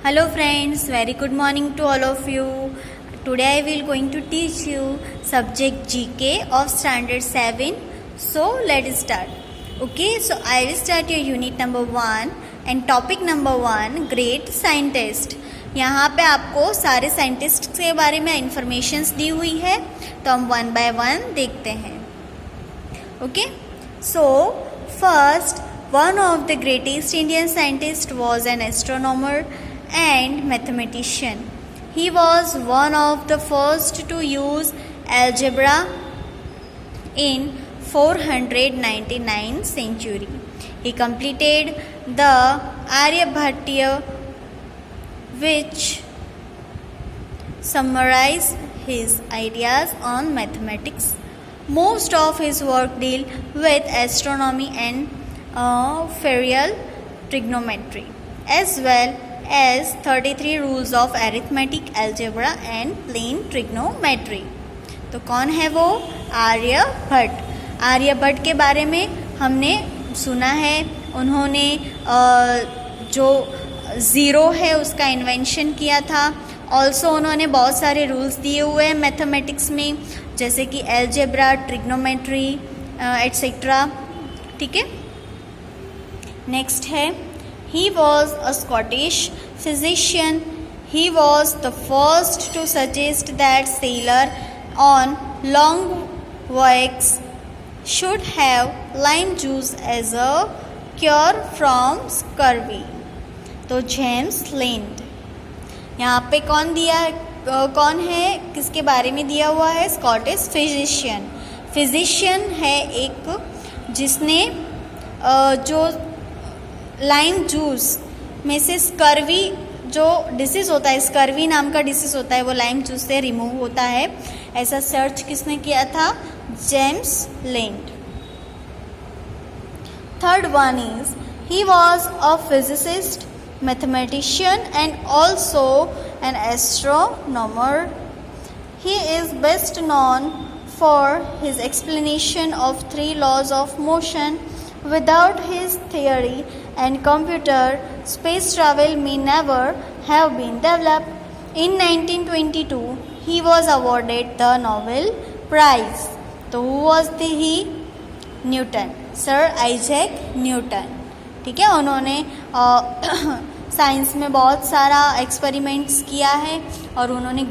Hello friends, very good morning to all of you. Today I will going to teach you subject GK of standard 7. So let's start. Okay, so I will start your unit number 1 and topic number 1 great scientist. यहाँ पे आपको सारे scientist के बारे में informations दी हुई है, तो हम वन बाय वन देखते हैं. Okay, so first one of the greatest Indian scientists was an astronomer and mathematician. He was one of the first to use algebra in 499 century. He completed the Aryabhatiya, which summarized his ideas on mathematics. Most of his work deal with astronomy and Fourier trigonometry, as well as 33 rules of arithmetic, algebra and plane trigonometry. तो कौन है वो? आर्यभट्ट. आर्यभट्ट के बारे में हमने सुना है. उन्होंने जो ज़ीरो है उसका इन्वेंशन किया था. ऑल्सो उन्होंने बहुत सारे रूल्स दिए हुए हैं मैथमेटिक्स में, जैसे कि एल्जेब्रा, ट्रिग्नोमेट्री एट्सेट्रा. ठीक है. नेक्स्ट है, he was a Scottish physician. He was the first to suggest that sailor on long voyages should have lime juice as a cure from scurvy. तो जेम्स लिंड. यहाँ पे कौन है, किसके बारे में दिया हुआ है? स्कॉटिश फिजिशियन है एक, जिसने जो लाइम जूस में से स्कर्वी जो डिसीज़ होता है, स्कर्वी नाम का डिसीज़ होता है, वो लाइम जूस से रिमूव होता है. ऐसा सर्च किसने किया था? James Lind. Third one is, he was a physicist, mathematician and also an astronomer. He is best known for his explanation of 3 laws of motion. Without his theory and computer, space travel may never have been developed. In 1922, he was awarded the Nobel Prize. So who was he? Newton, sir Isaac Newton. ठीक है. उन्होंने science में बहुत सारा experiments किया है और उन्होंने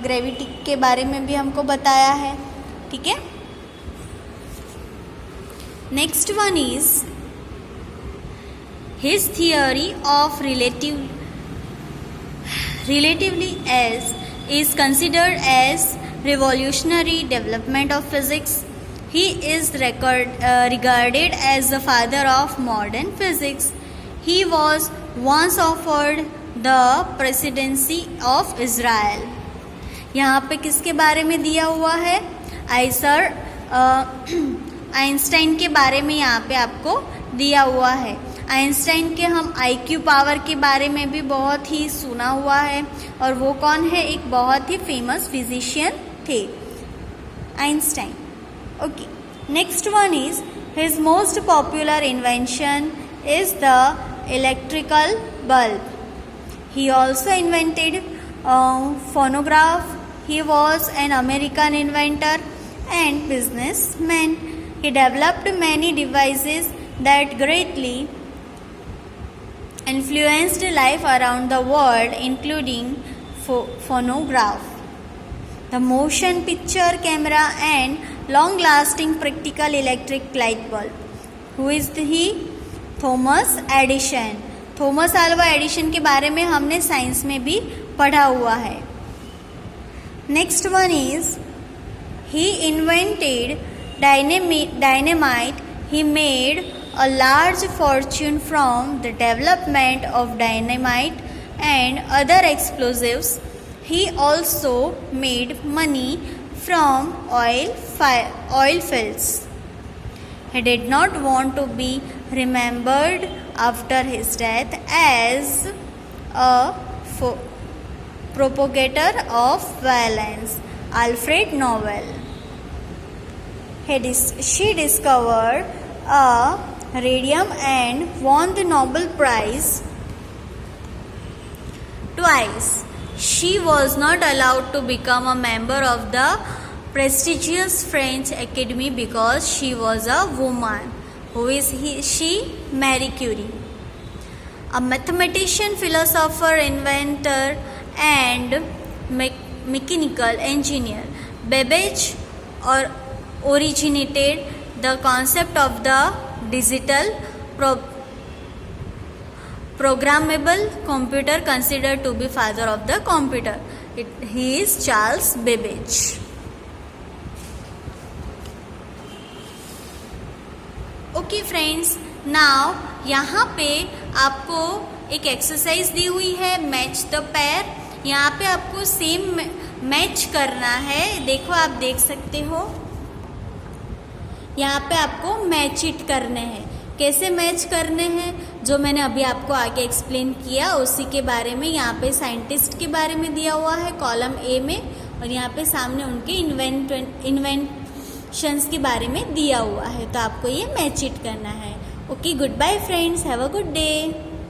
ग्रेविटी के बारे में भी हमको बताया है. ठीक है. Next one is his theory of relatively is considered as revolutionary development of physics. He is regarded as the father of modern physics. He was once offered the presidency of Israel. यहाँ पे किसके बारे में दिया हुआ है? Einstein के बारे में यहाँ पे आपको दिया हुआ है. आइंस्टाइन के हम IQ पावर के बारे में भी बहुत ही सुना हुआ है, और वो कौन है? एक बहुत ही फेमस फिजिशियन थे, Einstein. Okay. Next one is, his most popular invention is the electrical bulb. He also invented phonograph. He was an American inventor and businessman. He developed many devices that greatly influenced life around the world, including phonograph, the motion picture camera, and long-lasting practical electric light bulb. Who is he? Thomas Edison. Thomas Alva Edison के बारे में हमने science में भी पढ़ा हुआ है. Next one is, he invented dynamite. He made a large fortune from the development of dynamite and other explosives. He also made money from oil fields. He did not want to be remembered after his death as a propagator of violence. Alfred Nobel. She discovered a radium and won the Nobel Prize twice. She was not allowed to become a member of the prestigious French Academy because she was a woman. Who is she? Marie Curie. A mathematician, philosopher, inventor and mechanical engineer, Babbage originated the concept of the digital programmable computer, considered to be father of the computer. He is Charles Babbage. Okay friends, now यहाँ पे आपको एक exercise दी हुई है, match the pair. यहाँ पे आपको same match करना है. देखो, आप देख सकते हो, यहाँ पे आपको मैच इट करने हैं. कैसे मैच करने हैं, जो मैंने अभी आपको आगे एक्सप्लेन किया उसी के बारे में. यहाँ पे साइंटिस्ट के बारे में दिया हुआ है कॉलम ए में, और यहाँ पे सामने उनके इन्वेंशंस के बारे में दिया हुआ है. तो आपको ये मैच इट करना है. Okay, good bye friends, have a good day.